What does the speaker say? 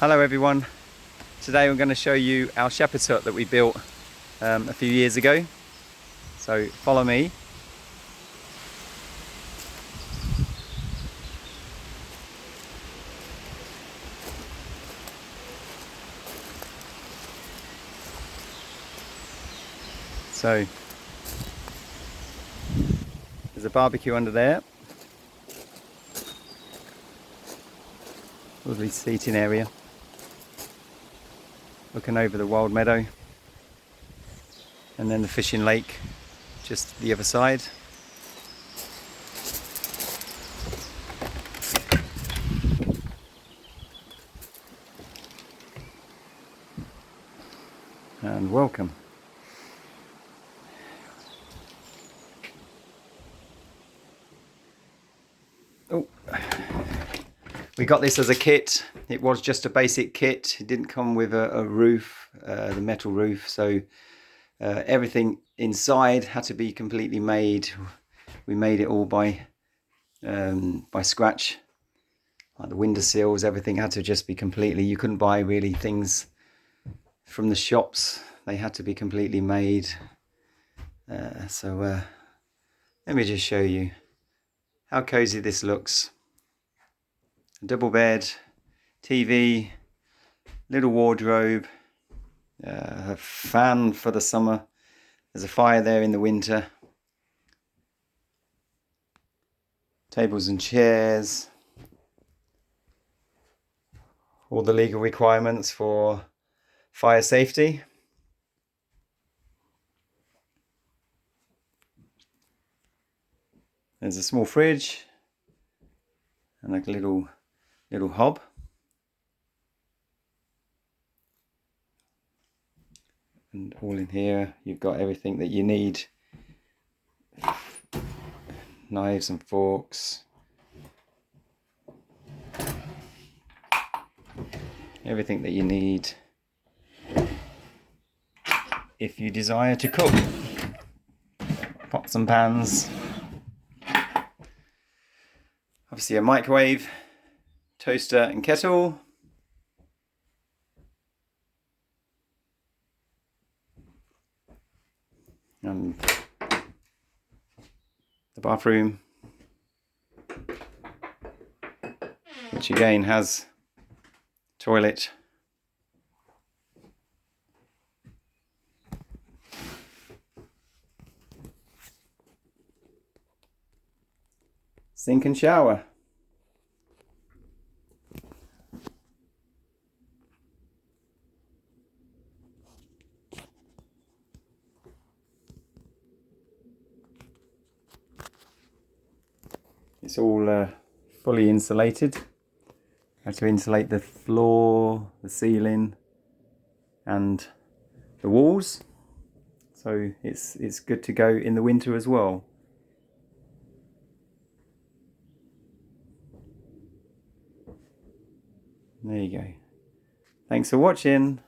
Hello everyone. Today I'm going to show you our shepherd's hut that we built a few years ago. So follow me. So there's a barbecue under there. Lovely seating area. Looking over the wild meadow. And then the fishing lake just the other side. And welcome. Oh, we got this as a kit. It was just a basic kit. It didn't come with a roof, the metal roof. So everything inside had to be completely made. We made it all by scratch. Like the window sills, everything had to just be completely. You couldn't buy really things from the shops. They had to be completely made. So let me just show you how cozy this looks. A double bed, TV, little wardrobe, a fan for the summer. There's a fire there in the winter. Tables and chairs. All the legal requirements for fire safety. There's a small fridge and like a little hob. And all in here you've got everything that you need. Knives and forks. Everything that you need if you desire to cook. Pots and pans. Obviously a microwave, toaster and kettle. And the bathroom, which again has toilet. Sink and shower. It's all fully insulated. I have to insulate the floor, the ceiling and the walls. So it's good to go in the winter as well. There you go. Thanks for watching.